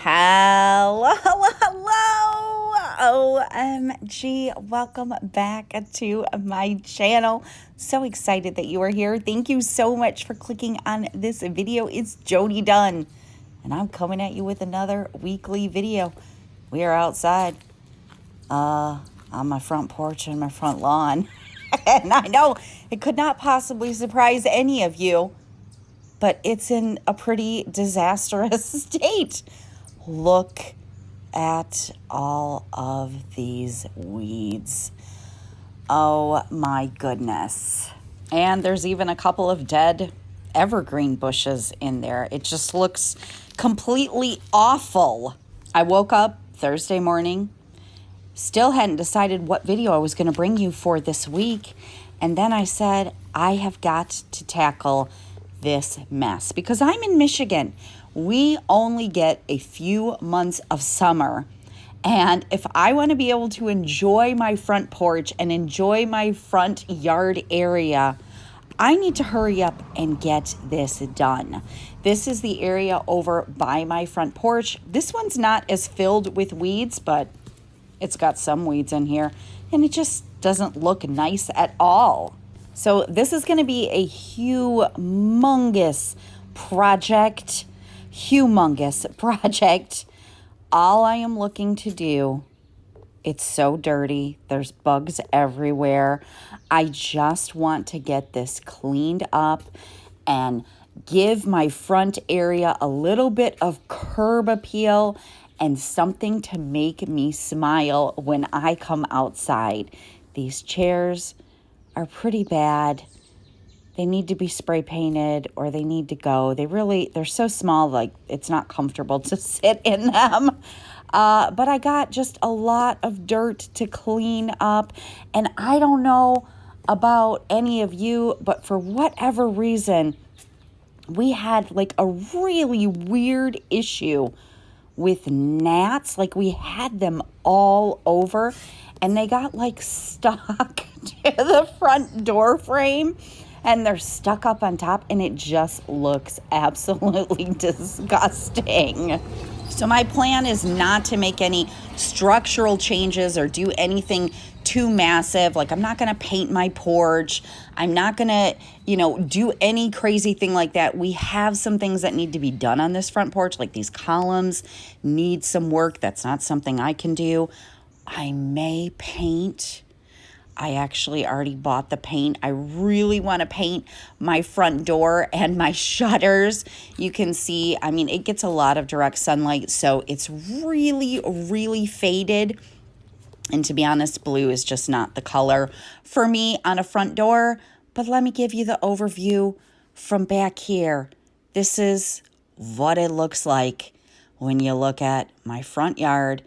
Hello, OMG, welcome back to my channel. So excited that you are here. Thank you so much for clicking on this video. It's Jody Dunn, and I'm coming at you with another weekly video. We are outside on my front porch and my front lawn, and I know it could not possibly surprise any of you, but it's in a pretty disastrous state. Look at all of these weeds. Oh my goodness. And there's even a couple of dead evergreen bushes in there. It just looks completely awful. I woke up Thursday morning, still hadn't decided what video I was going to bring you for this week. And then I said, I have got to tackle this mess because I'm in Michigan. We only get a few months of summer. And if I want to be able to enjoy my front porch and enjoy my front yard area, I need to hurry up and get this done. This is the area over by my front porch. This one's not as filled with weeds, but it's got some weeds in here, and it just doesn't look nice at all. So this is going to be a humongous project. All I am looking to do, it's so dirty. There's bugs everywhere. I just want to get this cleaned up and give my front area a little bit of curb appeal and something to make me smile when I come outside. These chairs are pretty bad. They need to be spray painted or they need to go. They're so small, like it's not comfortable to sit in them. But I got just a lot of dirt to clean up. And I don't know about any of you, but for whatever reason, we had like a really weird issue with gnats. Like we had them all over and they got like stuck to the front door frame. And they're stuck up on top, and it just looks absolutely disgusting. So my plan is not to make any structural changes or do anything too massive. Like I'm not going to paint my porch. I'm not going to, do any crazy thing like that. We have some things that need to be done on this front porch, like these columns need some work. That's not something I can do. I may paint. I actually already bought the paint. I really want to paint my front door and my shutters. You can see, it gets a lot of direct sunlight, so it's really, really faded. And to be honest, blue is just not the color for me on a front door. But let me give you the overview from back here. This is what it looks like when you look at my front yard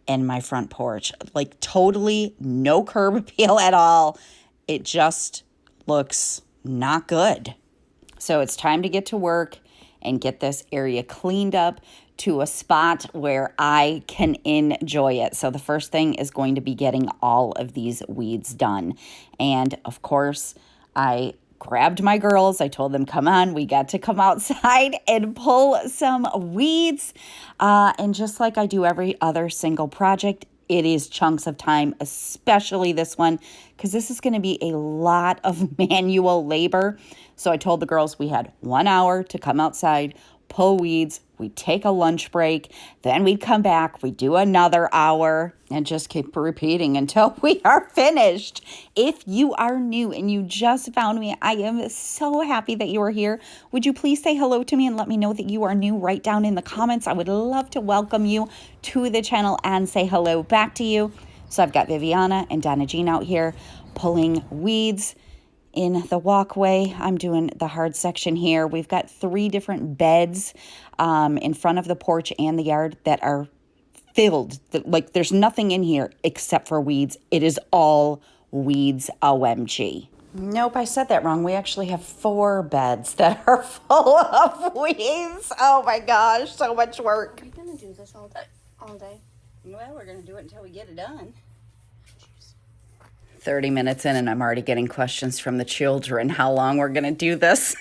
and my front porch. Like totally no curb appeal at all. It just looks not good. So it's time to get to work and get this area cleaned up to a spot where I can enjoy it. So the first thing is going to be getting all of these weeds done. And of course, I grabbed my girls. I told them, come on, we got to come outside and pull some weeds. And just like I do every other single project, it is chunks of time, especially this one, because this is going to be a lot of manual labor. So I told the girls we had 1 hour to come outside, pull weeds. We take a lunch break, then we come back, we do another hour, and just keep repeating until we are finished. If you are new and you just found me, I am so happy that you are here. Would you please say hello to me and let me know that you are new right down in the comments? I would love to welcome you to the channel and say hello back to you. So I've got Viviana and Donna Jean out here pulling weeds in the walkway. I'm doing the hard section here. We've got 3 different beds in front of the porch and the yard that are filled. Like there's nothing in here except for weeds. It is all weeds, OMG. Nope, I said that wrong. We actually have 4 beds that are full of weeds. Oh my gosh, so much work. Are you gonna do this all day? Well, we're gonna do it until we get it done. 30 minutes in and I'm already getting questions from the children how long we're going to do this.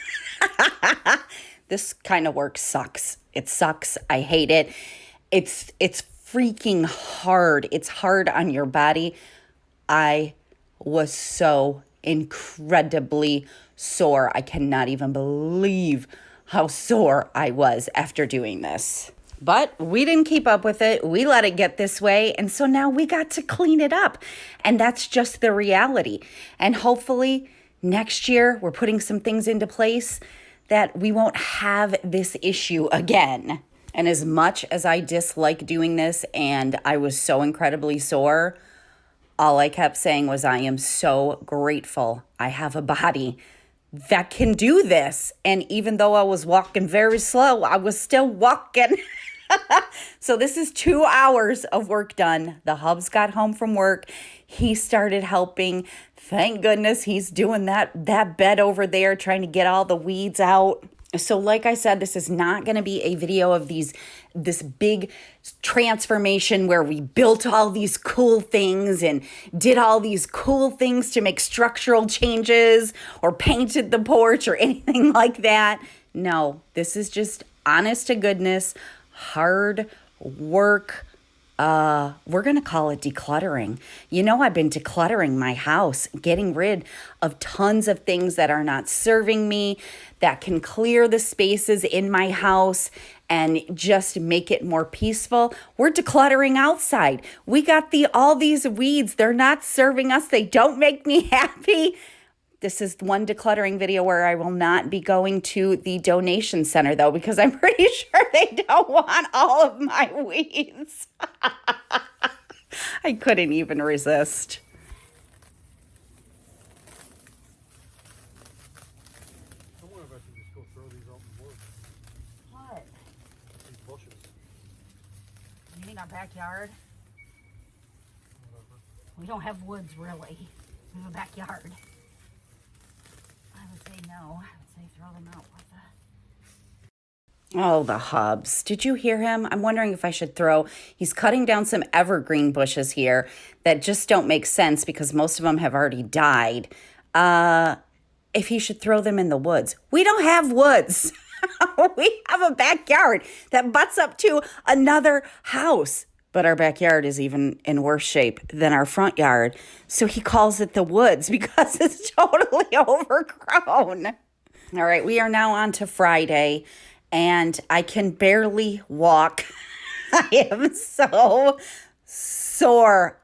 This kind of work sucks. It sucks. I hate it. It's freaking hard. It's hard on your body. I was so incredibly sore. I cannot even believe how sore I was after doing this. But we didn't keep up with it. We let it get this way. And so now we got to clean it up. And that's just the reality. And hopefully next year we're putting some things into place that we won't have this issue again. And as much as I dislike doing this and I was so incredibly sore, all I kept saying was, I am so grateful I have a body that can do this. And even though I was walking very slow, I was still walking. So this is 2 hours of work done. The hubs got home from work. He started helping. Thank goodness he's doing that bed over there, trying to get all the weeds out. So like I said, this is not going to be a video of this big transformation where we built all these cool things and did all these cool things to make structural changes or painted the porch or anything like that. No, this is just honest to goodness, hard work. We're going to call it decluttering. You know, I've been decluttering my house, getting rid of tons of things that are not serving me, that can clear the spaces in my house and just make it more peaceful. We're decluttering outside. We got all these weeds. They're not serving us. They don't make me happy. This is one decluttering video where I will not be going to the donation center, though, because I'm pretty sure they don't want all of my weeds. I couldn't even resist. I wonder if I should just go throw these out in the woods. What? These bushes. You mean our backyard? Whatever. We don't have woods, really. We have a backyard. I would say no. I would say throw them out with Oh, the hubs. Did you hear him? I'm wondering if I should he's cutting down some evergreen bushes here that just don't make sense because most of them have already died. If he should throw them in the woods. We don't have woods. We have a backyard that butts up to another house. But our backyard is even in worse shape than our front yard. So he calls it the woods because it's totally overgrown. All right, we are now on to Friday, and I can barely walk. I am so sore.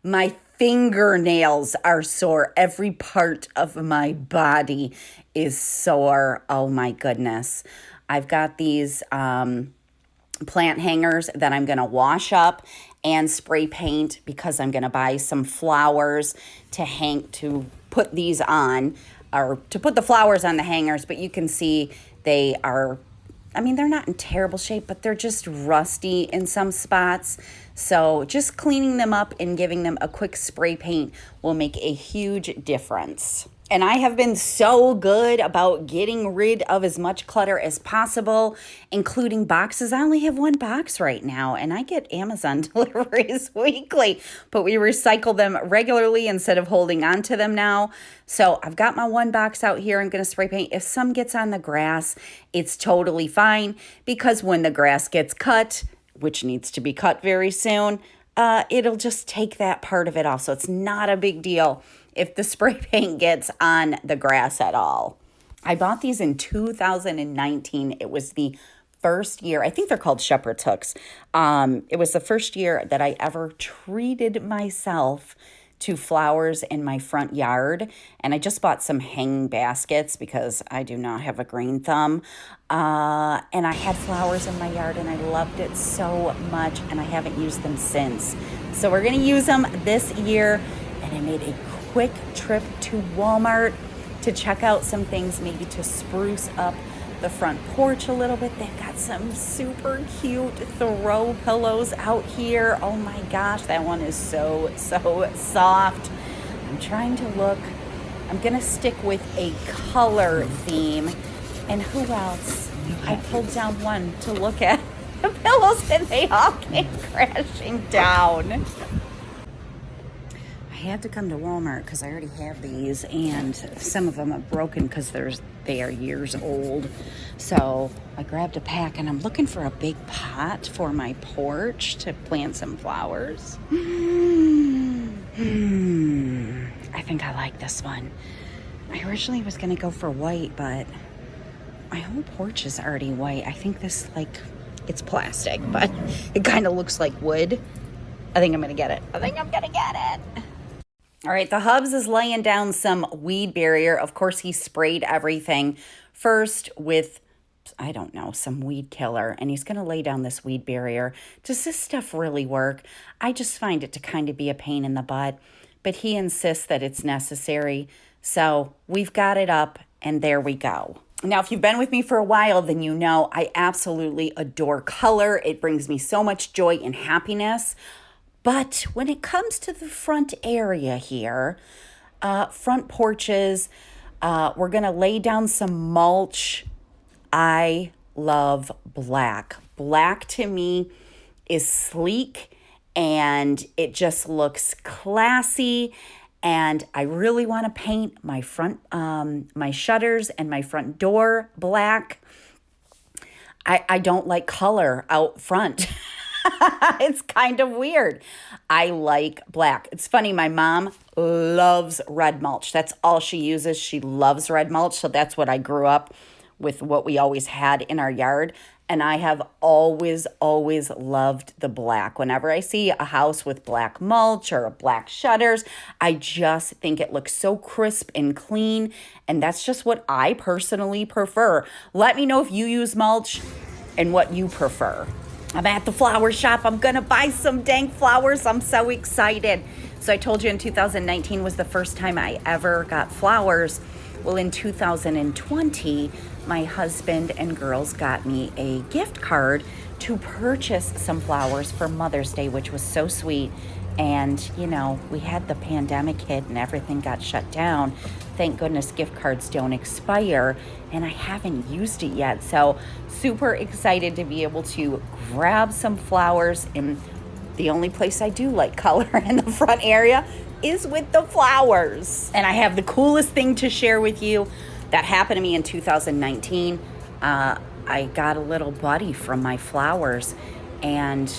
My fingernails are sore. Every part of my body is sore. Oh my goodness. I've got these plant hangers that I'm going to wash up and spray paint because I'm going to buy some flowers to put these on, or to put the flowers on the hangers. But you can see they're not in terrible shape, but they're just rusty in some spots. So just cleaning them up and giving them a quick spray paint will make a huge difference. And I have been so good about getting rid of as much clutter as possible, including boxes. I only have one box right now, and I get Amazon deliveries weekly, but we recycle them regularly instead of holding on to them now. So I've got my one box out here. I'm going to spray paint. If some gets on the grass, it's totally fine, because when the grass gets cut, which needs to be cut very soon, it'll just take that part of it off. So it's not a big deal if the spray paint gets on the grass at all. I bought these in 2019. It was the first year, I think they're called shepherd's hooks. It was the first year that I ever treated myself to flowers in my front yard. And I just bought some hanging baskets because I do not have a green thumb. And I had flowers in my yard and I loved it so much, and I haven't used them since. So we're going to use them this year. And I made a quick trip to Walmart to check out some things, maybe to spruce up the front porch a little bit. They've got some super cute throw pillows out here. Oh my gosh, that one is so soft. I'm trying to look. I'm going to stick with a color theme. And who else? I pulled down one to look at the pillows and they all came crashing down. I had to come to Walmart because I already have these, and some of them are broken because they are years old. So I grabbed a pack, and I'm looking for a big pot for my porch to plant some flowers. I think I like this one. I originally was going to go for white, but my whole porch is already white. I think this, it's plastic, but it kind of looks like wood. I think I'm going to get it. All right, the Hubs is laying down some weed barrier. Of course, he sprayed everything first with, I don't know, some weed killer, and he's going to lay down this weed barrier. Does this stuff really work? I just find it to kind of be a pain in the butt, but he insists that it's necessary. So we've got it up, and there we go. Now, if you've been with me for a while, then you know I absolutely adore color. It brings me so much joy and happiness. But when it comes to the front area here, front porches, we're going to lay down some mulch. I love black. Black to me is sleek, and it just looks classy. And I really want to paint my front, my shutters and my front door black. I don't like color out front. It's kind of weird. I like black. It's funny, my mom loves red mulch. That's all she uses. She loves red mulch. So that's what I grew up with, what we always had in our yard. And I have always loved the black. Whenever I see a house with black mulch or black shutters, I just think it looks so crisp and clean. And that's just what I personally prefer. Let me know if you use mulch and what you prefer. I'm at the flower shop. I'm going to buy some dang flowers. I'm so excited. So I told you in 2019 was the first time I ever got flowers. Well, in 2020, my husband and girls got me a gift card to purchase some flowers for Mother's Day, which was so sweet. And, you know, we had the pandemic hit and everything got shut down. Thank goodness gift cards don't expire, and I haven't used it yet. So super excited to be able to grab some flowers. And the only place I do like color in the front area is with the flowers. And I have the coolest thing to share with you that happened to me in 2019. I got a little buddy from my flowers. And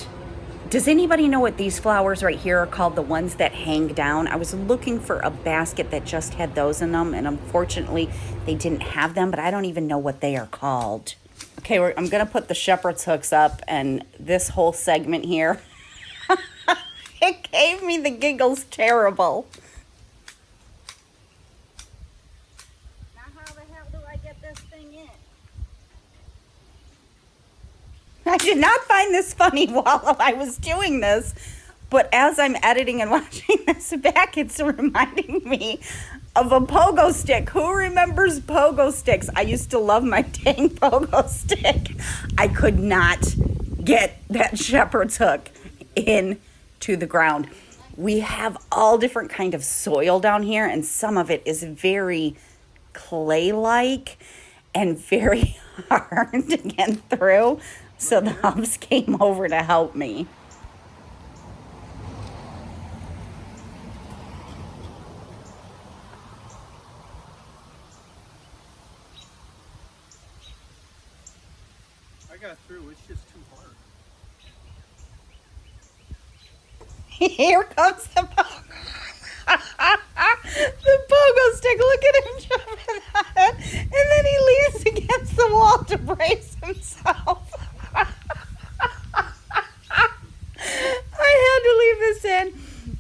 does anybody know what these flowers right here are called? The ones that hang down. I was looking for a basket that just had those in them, and unfortunately they didn't have them, but I don't even know what they are called. Okay, I'm gonna put the shepherd's hooks up, and this whole segment here, it gave me the giggles terrible. Now how the hell do I get this thing in? I did not find this funny while I was doing this, but as I'm editing and watching this back, it's reminding me of a pogo stick. Who remembers pogo sticks? I used to love my dang pogo stick. I could not get that shepherd's hook into the ground. We have all different kind of soil down here, and some of it is very clay-like and very hard to get through. So the Hubs came over to help me. I got through. It's just too hard. Here comes the pogo. The pogo stick. Look at him jumping on it. And then he leans against the wall to brace himself. I had to leave this in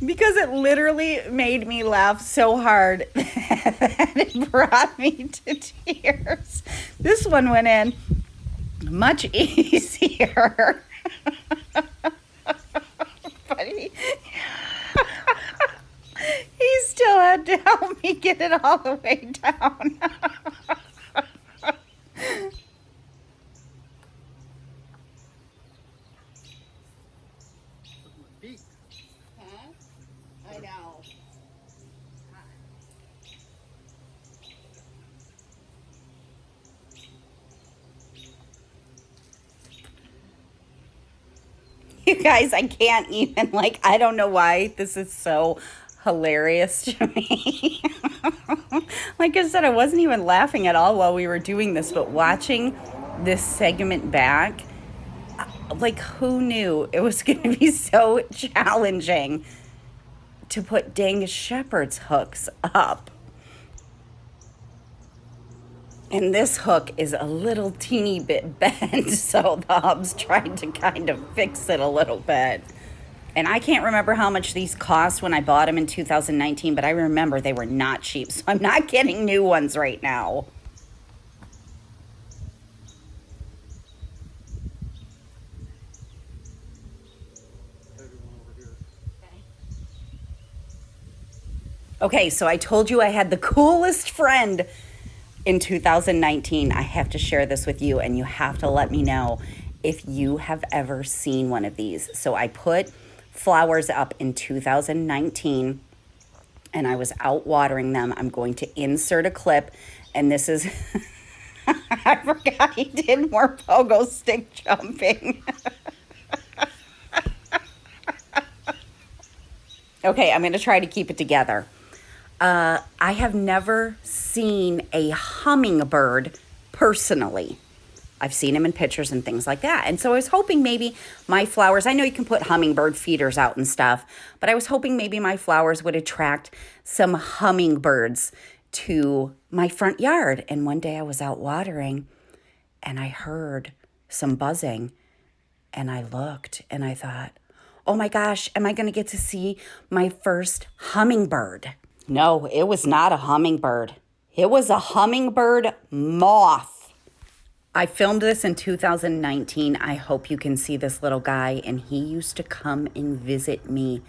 because it literally made me laugh so hard that it brought me to tears. This one went in much easier. But he still had to help me get it all the way down. Huh? I know. You guys, I can't even, I don't know why this is so hilarious to me. Like I said, I wasn't even laughing at all while we were doing this, but watching this segment back, like who knew it was going to be so challenging to put dang shepherd's hooks up. And this hook is a little teeny bit bent, so the hub's trying to kind of fix it a little bit. And I can't remember how much these cost when I bought them in 2019, but I remember they were not cheap, so I'm not getting new ones right now. Okay, so I told you I had the coolest friend in 2019. I have to share this with you, and you have to let me know if you have ever seen one of these. So I put flowers up in 2019, and I was out watering them. I'm going to insert a clip, and this is... I forgot he did more pogo stick jumping. Okay, I'm going to try to keep it together. I have never seen a hummingbird personally. I've seen them in pictures and things like that. And so I was hoping maybe my flowers, I know you can put hummingbird feeders out and stuff, but I was hoping maybe my flowers would attract some hummingbirds to my front yard. And one day I was out watering and I heard some buzzing, and I looked and I thought, oh my gosh, am I going to get to see my first hummingbird? No, it was not a hummingbird. It was a hummingbird moth. I filmed this in 2019. I hope you can see this little guy, and he used to come and visit me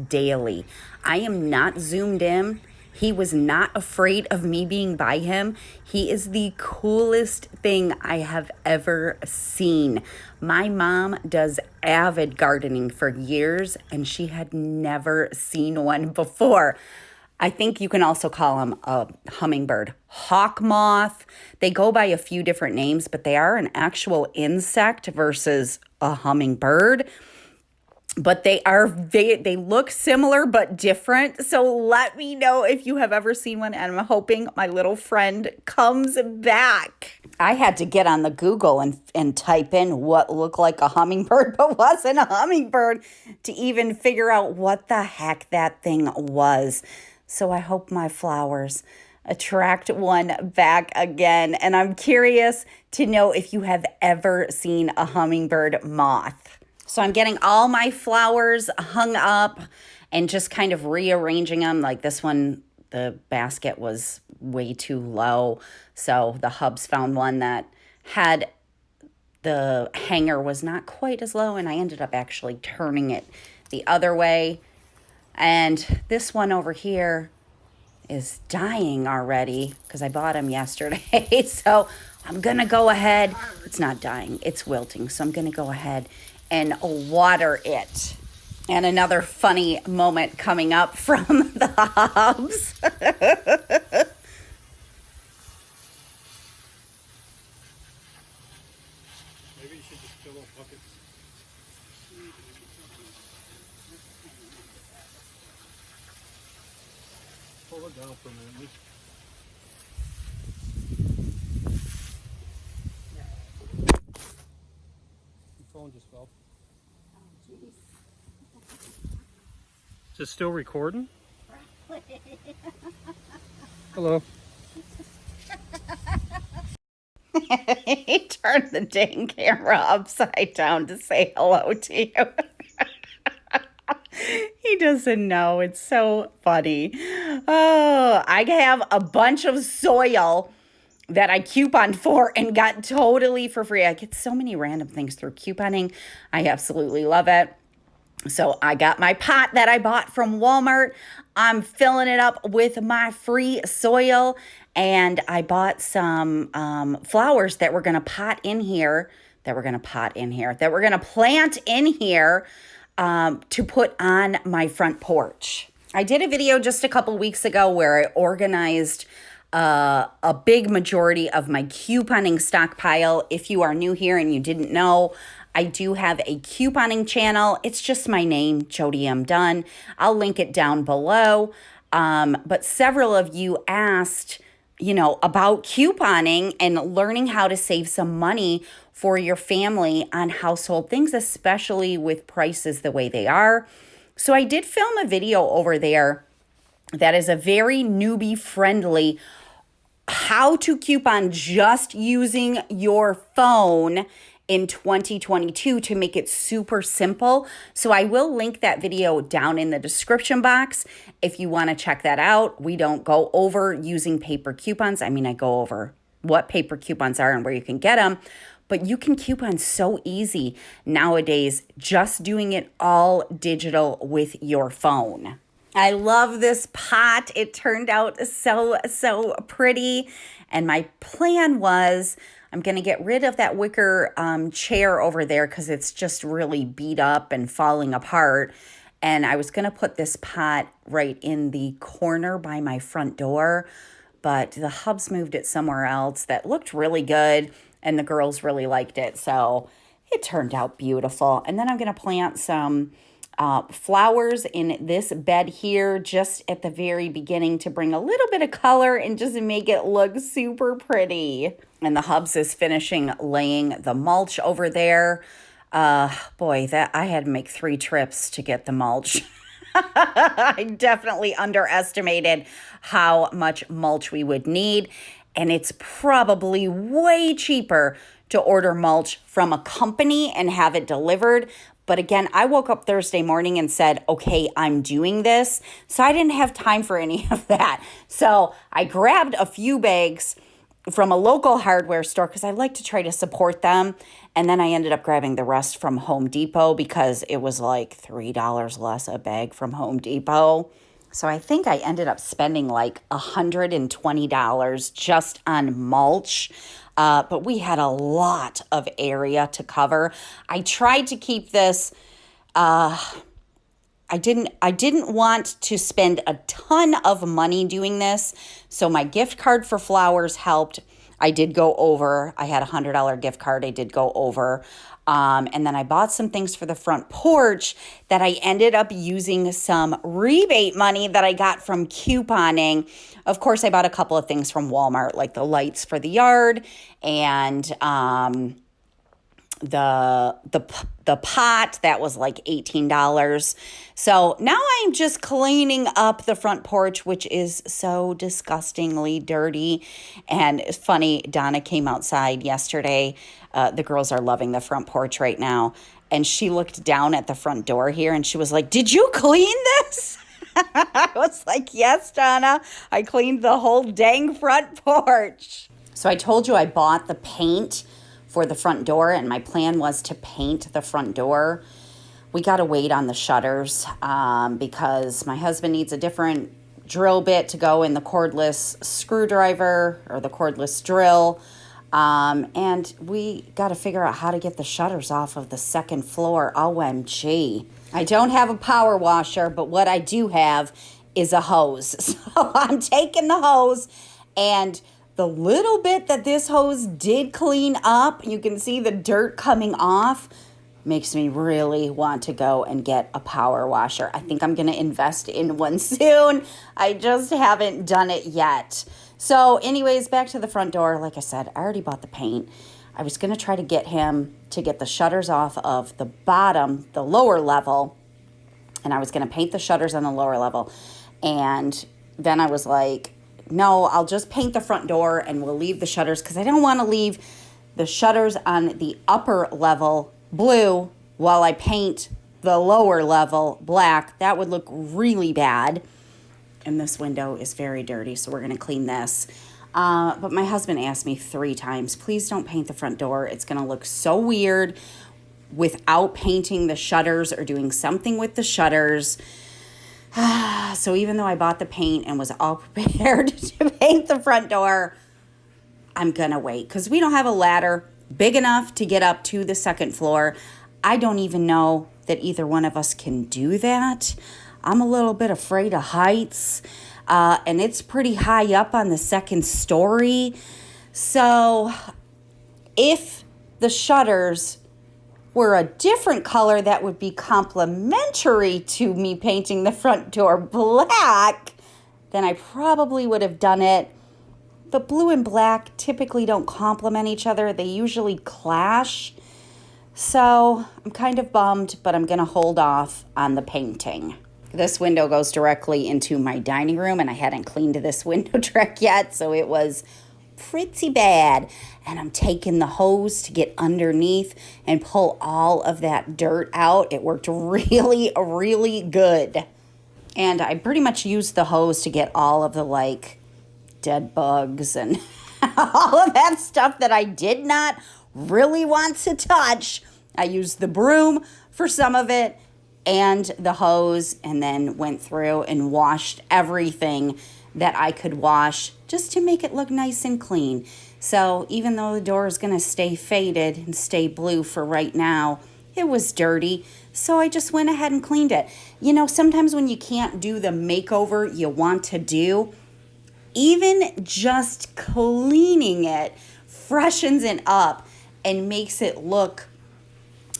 daily. I am not zoomed in. He was not afraid of me being by him. He is the coolest thing I have ever seen. My mom does avid gardening for years, and she had never seen one before. I think you can also call them a hummingbird hawk moth. They go by a few different names, but they are an actual insect versus a hummingbird. But they look similar but different. So let me know if you have ever seen one, and I'm hoping my little friend comes back. I had to get on the Google and type in what looked like a hummingbird but wasn't a hummingbird to even figure out what the heck that thing was. So I hope my flowers attract one back again. And I'm curious to know if you have ever seen a hummingbird moth. So I'm getting all my flowers hung up and just kind of rearranging them. Like this one, the basket was way too low. So the hubs found one that had the hanger was not quite as low, and I ended up actually turning it the other way. And this one over here is dying already because I bought him yesterday. So I'm going to go ahead. It's not dying. It's wilting. So I'm going to go ahead and water it. And another funny moment coming up from the hubs. Maybe you should just fill up buckets. Pull it down for a minute. Your phone just fell. Is it still recording? Hello. He turned the dang camera upside down to say hello to you. He doesn't know. It's so funny. Oh, I have a bunch of soil that I couponed for and got totally for free. I get so many random things through couponing. I absolutely love it. So I got my pot that I bought from Walmart. I'm filling it up with my free soil. And I bought some flowers that we're going to plant in here, to plant in here to put on my front porch. I did a video just a couple weeks ago where I organized a big majority of my couponing stockpile. If you are new here and you didn't know, I do have a couponing channel. It's just my name, Jody M. Dunn. I'll link it down below. But several of you asked, about couponing and learning how to save some money for your family on household things, especially with prices the way they are. So I did film a video over there that is a very newbie friendly how to coupon just using your phone in 2022 to make it super simple. So I will link that video down in the description box if you want to check that out. We don't go over using paper coupons. I mean, I go over what paper coupons are and where you can get them, but you can coupon so easy nowadays just doing it all digital with your phone. I love this pot. It turned out so pretty. And my plan was I'm going to get rid of that wicker chair over there because it's just really beat up and falling apart. And I was going to put this pot right in the corner by my front door, but the hubs moved it somewhere else that looked really good and the girls really liked it. So it turned out beautiful. And then I'm going to plant some flowers in this bed here just at the very beginning to bring a little bit of color and just make it look super pretty. And the hubs is finishing laying the mulch over there. Boy, that I had to make 3 trips to get the mulch. I definitely underestimated how much mulch we would need. And it's probably way cheaper to order mulch from a company and have it delivered. But again, I woke up Thursday morning and said, okay, I'm doing this. So I didn't have time for any of that. So I grabbed a few bags from a local hardware store because I like to try to support them. And then I ended up grabbing the rest from Home Depot because it was like $3 less a bag from Home Depot. So I think I ended up spending like $120 just on mulch. But we had a lot of area to cover. I tried to keep this, I didn't want to spend a ton of money doing this. So my gift card for flowers helped. I did go over. I had a $100 gift card. I did go over. And then I bought some things for the front porch that I ended up using some rebate money that I got from couponing. Of course, I bought a couple of things from Walmart, like the lights for the yard and the pot that was like $18. So now I'm just cleaning up the front porch, which is so disgustingly dirty. And it's funny, Donna came outside yesterday. The girls are loving the front porch right now. And she looked down at the front door here and she was like, "Did you clean this?" I was like, "Yes, Donna, I cleaned the whole dang front porch." So I told you I bought the paint for the front door, and my plan was to paint the front door. We got to wait on the shutters because my husband needs a different drill bit to go in the cordless screwdriver or the cordless drill. And we got to figure out how to get the shutters off of the second floor. OMG. I don't have a power washer, but what I do have is a hose. So I'm taking the hose, and the little bit that this hose did clean up, you can see the dirt coming off, makes me really want to go and get a power washer. I think I'm going to invest in one soon. I just haven't done it yet. So anyways, back to the front door. Like I said, I already bought the paint. I was going to try to get him to get the shutters off of the bottom, the lower level. And I was going to paint the shutters on the lower level. And then I was like, no, I'll just paint the front door and we'll leave the shutters because I don't want to leave the shutters on the upper level blue while I paint the lower level black. That would look really bad. And this window is very dirty, so we're going to clean this. But my husband asked me 3 times, please don't paint the front door. It's going to look so weird without painting the shutters or doing something with the shutters. So even though I bought the paint and was all prepared to paint the front door, I'm going to wait because we don't have a ladder big enough to get up to the second floor. I don't even know that either one of us can do that. I'm a little bit afraid of heights, and it's pretty high up on the second story. So if the shutters were a different color that would be complementary to me painting the front door black, then I probably would have done it. But blue and black typically don't complement each other. They usually clash. So I'm kind of bummed, but I'm going to hold off on the painting. This window goes directly into my dining room, and I hadn't cleaned this window track yet, so it was pretty bad. And I'm taking the hose to get underneath and pull all of that dirt out. It worked really, really good. And I pretty much used the hose to get all of the dead bugs and all of that stuff that I did not really want to touch. I used the broom for some of it and the hose, and then went through and washed everything that I could wash just to make it look nice and clean. So even though the door is going to stay faded and stay blue for right now, it was dirty. So I just went ahead and cleaned it. You know, sometimes when you can't do the makeover you want to do, even just cleaning it freshens it up and makes it look,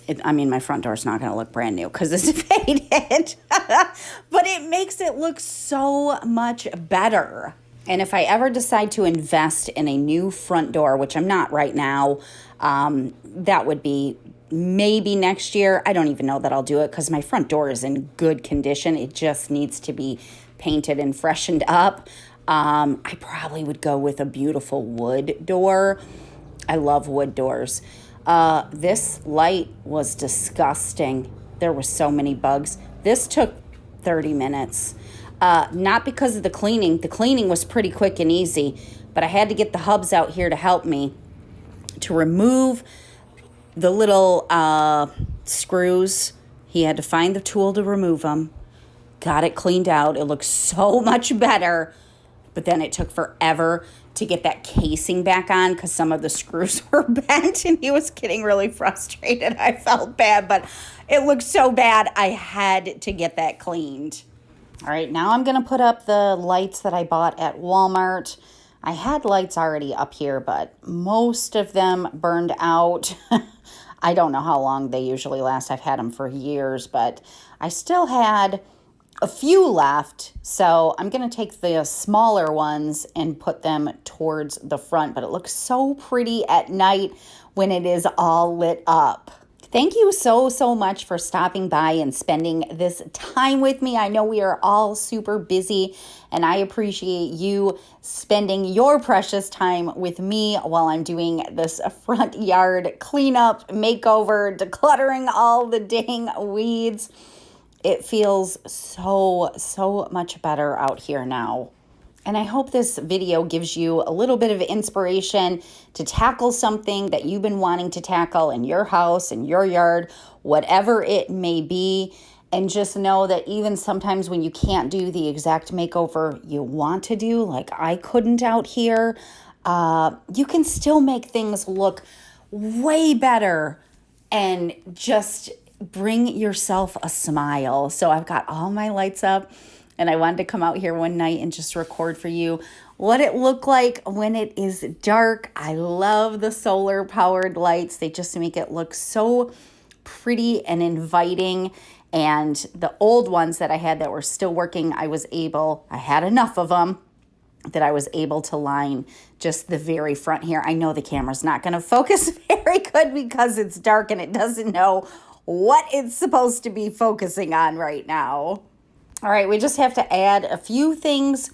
my front door's not going to look brand new because it's faded, but it makes it look so much better. And if I ever decide to invest in a new front door, which I'm not right now, that would be maybe next year. I don't even know that I'll do it because my front door is in good condition. It just needs to be painted and freshened up. I probably would go with a beautiful wood door. I love wood doors. This light was disgusting. There were so many bugs. This took 30 minutes. Not because of the cleaning. The cleaning was pretty quick and easy, but I had to get the hubs out here to help me to remove the little screws. He had to find the tool to remove them. Got it cleaned out. It looks so much better, but then it took forever to get that casing back on because some of the screws were bent, and he was getting really frustrated. I felt bad, but it looked so bad I had to get that cleaned. All right, now I'm going to put up the lights that I bought at Walmart. I had lights already up here, but most of them burned out. I don't know how long they usually last. I've had them for years, but I still had a few left, so I'm going to take the smaller ones and put them towards the front, but it looks so pretty at night when it is all lit up. Thank you so much for stopping by and spending this time with me. I know we are all super busy, and I appreciate you spending your precious time with me while I'm doing this front yard cleanup, makeover, decluttering all the dang weeds. It feels so much better out here now. And I hope this video gives you a little bit of inspiration to tackle something that you've been wanting to tackle in your house, in your yard, whatever it may be. And just know that even sometimes when you can't do the exact makeover you want to do, like I couldn't out here, you can still make things look way better and just bring yourself a smile. So I've got all my lights up, and I wanted to come out here one night and just record for you what it looked like when it is dark. I love the solar powered lights. They just make it look so pretty and inviting. And the old ones that I had that were still working, I had enough of them that I was able to line just the very front here. I know the camera's not going to focus very good because it's dark and it doesn't know what it's supposed to be focusing on right now. All right, we just have to add a few things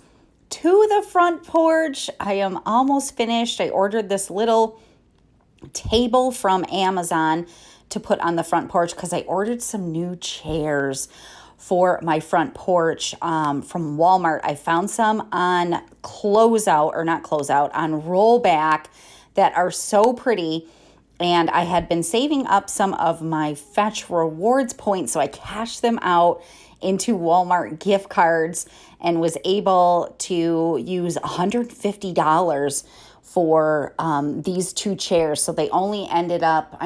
to the front porch. I am almost finished. I ordered this little table from Amazon to put on the front porch because I ordered some new chairs for my front porch from Walmart. I found some on on rollback that are so pretty. And I had been saving up some of my Fetch Rewards points, so I cashed them out into Walmart gift cards and was able to use $150 for these two chairs. So I only ended up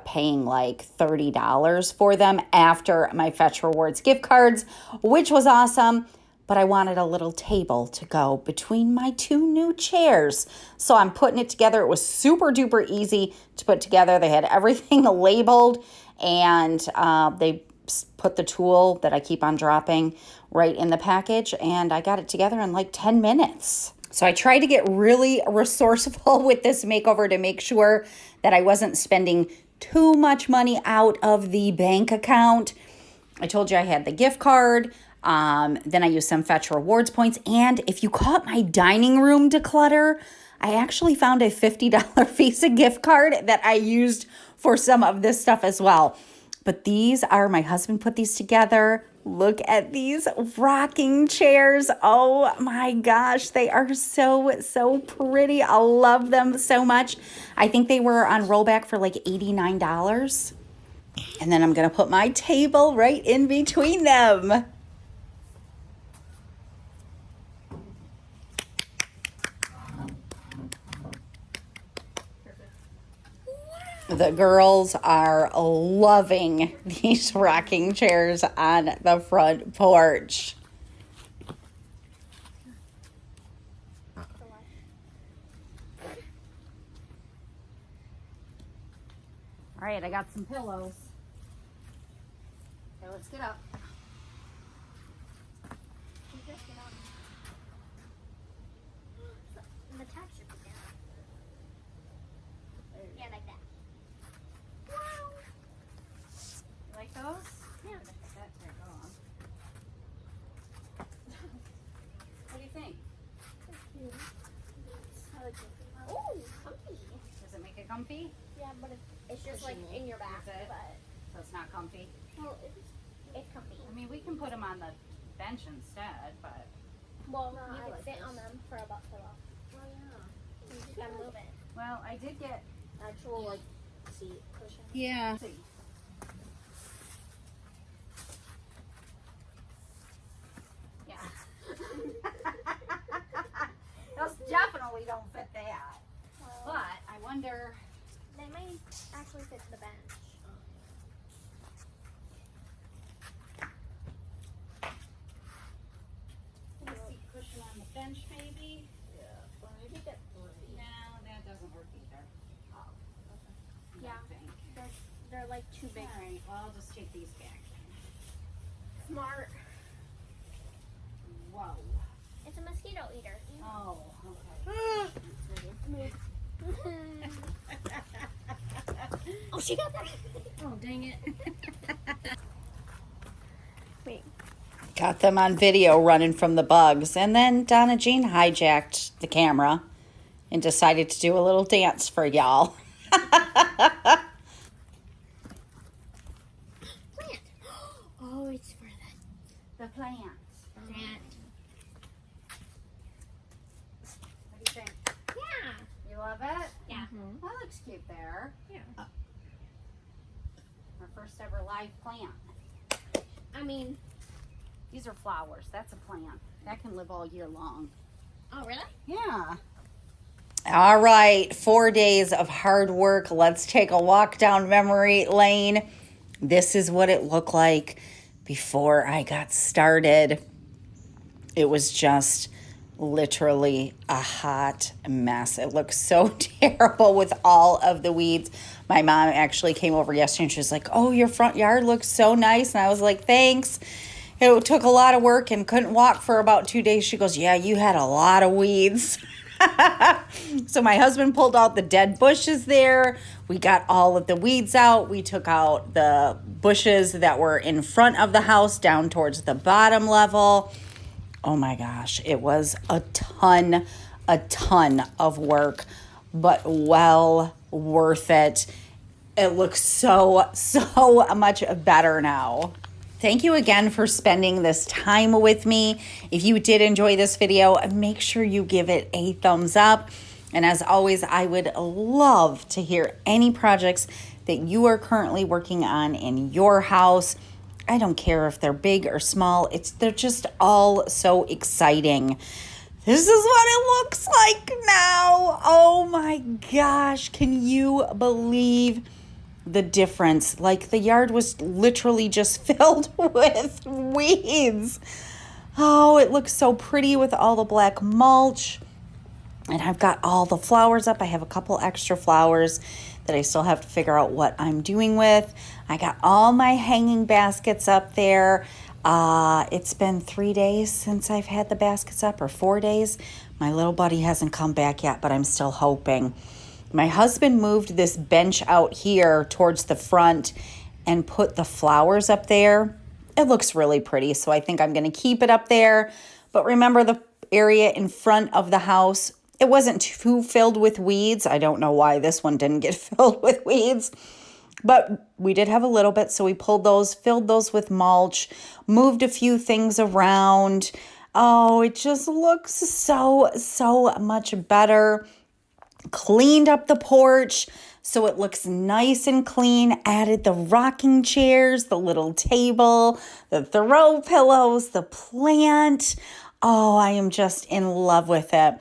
paying like $30 for them after my Fetch Rewards gift cards, which was awesome. but I wanted a little table to go between my two new chairs. So I'm putting it together. It was super duper easy to put together. They had everything labeled, and they put the tool that I keep on dropping right in the package, and I got it together in like 10 minutes. So I tried to get really resourceful with this makeover to make sure that I wasn't spending too much money out of the bank account. I told you I had the gift card. Then I used some Fetch Rewards points. And if you caught my dining room declutter, I actually found a $50 Visa gift card that I used for some of this stuff as well. But these are, my husband put these together. Look at these rocking chairs. Oh my gosh, they are so pretty. I love them so much. I think they were on rollback for like $89. And then I'm gonna put my table right in between them. The girls are loving these rocking chairs on the front porch. All right, I got some pillows. Okay, let's get up. The top should be down. Yeah, like that. You like those? Yeah. That turned on. What do you think? Oh, comfy. Does it make it comfy? Yeah, but it's just like in your back. Is it? But So it's not comfy? well, it's comfy. I mean, we can put them on the bench instead, but... Well, you could sit on them for about so long. Oh yeah. You just gotta move it. Well, I did get... Actual like seat cushion. Yeah. Yeah. Those definitely don't fit that. Well, But I wonder... they might actually fit the bench. seat cushion on the bench, maybe? Yeah. Well, maybe get 3. No, that doesn't work either. Oh. Okay. I Yeah. don't think. They're like too big. All right, well, I'll just take these back. Smart. Whoa. It's a mosquito eater. Oh, okay. Move. Oh, she got that. Oh, dang it. Wait. Got them on video running from the bugs. And then Donna Jean hijacked the camera and decided to do a little dance for y'all. Plant. Oh, it's for The plants. plant. What do you think? Yeah. You love it? Yeah. That looks cute there. Yeah. Our first ever live plant. I mean, These are flowers. That's a plant. That can live all year long. oh really? Yeah. All right, 4 days of hard work. Let's take a walk down memory lane. This is what it looked like before I got started. It was just literally a hot mess. It looked so terrible with all of the weeds. My mom actually came over yesterday and she was like, "Oh, your front yard looks so nice." And I was like, "Thanks." It took a lot of work and couldn't walk for about 2 days. She goes, "Yeah, you had a lot of weeds." So my husband pulled out the dead bushes there. We got all of the weeds out. We took out the bushes that were in front of the house down towards the bottom level. Oh my gosh, it was a ton of work, but well worth it. It looks so much better now. Thank you again for spending this time with me. If you did enjoy this video, make sure you give it a thumbs up. And as always, I would love to hear any projects that you are currently working on in your house. I don't care if they're big or small. They're just all so exciting. This is what it looks like now. Oh my gosh. Can you believe the difference? Like, the yard was literally just filled with weeds. Oh, it looks so pretty with all the black mulch. And I've got all the flowers up. I have a couple extra flowers that I still have to figure out what I'm doing with. I got all my hanging baskets up there. It's been 3 days since I've had the baskets up, or 4 days. My little buddy hasn't come back yet, but I'm still hoping. My husband moved this bench out here towards the front and put the flowers up there. It looks really pretty, so I think I'm going to keep it up there. But remember, the area in front of the house, it wasn't too filled with weeds. I don't know why this one didn't get filled with weeds, but we did have a little bit. So we pulled those, filled those with mulch, moved a few things around. Oh, it just looks so much better. Cleaned up the porch so it looks nice and clean. Added the rocking chairs, the little table, the throw pillows, the plant. Oh, I am just in love with it.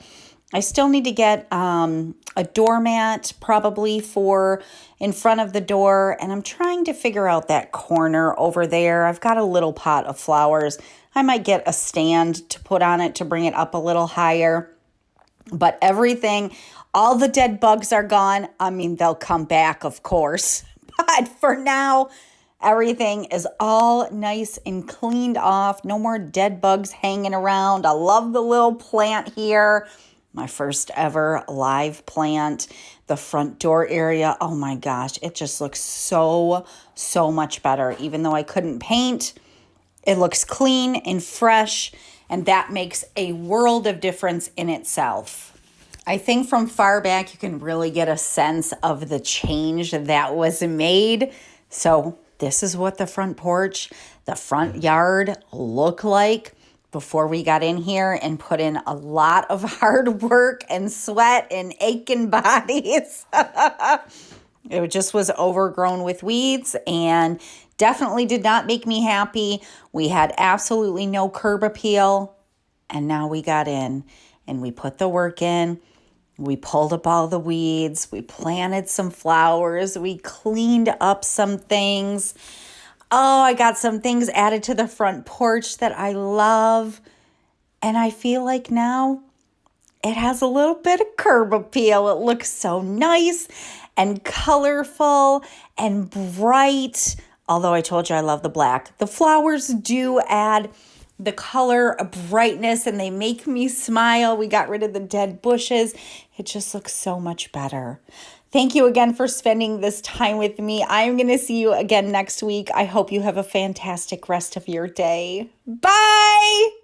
I still need to get a doormat probably for in front of the door. And I'm trying to figure out that corner over there. I've got a little pot of flowers. I might get a stand to put on it to bring it up a little higher. But everything, all the dead bugs are gone. I mean, they'll come back, of course. But for now, everything is all nice and cleaned off. No more dead bugs hanging around. I love the little plant here. My first ever live plant. The front door area, oh my gosh, it just looks so much better. Even though I couldn't paint, it looks clean and fresh, and that makes a world of difference in itself. I think from far back, you can really get a sense of the change that was made. So this is what the front porch, the front yard look like before we got in here and put in a lot of hard work and sweat and aching bodies. It just was overgrown with weeds and definitely did not make me happy. We had absolutely no curb appeal. And now we got in and we put the work in. We pulled up all the weeds. We planted some flowers. We cleaned up some things. Oh, I got some things added to the front porch that I love. And I feel like now it has a little bit of curb appeal. It looks so nice and colorful and bright. Although I told you I love the black. The flowers do add the color, brightness, and they make me smile. We got rid of the dead bushes. It just looks so much better. Thank you again for spending this time with me. I'm going to see you again next week. I hope you have a fantastic rest of your day. Bye!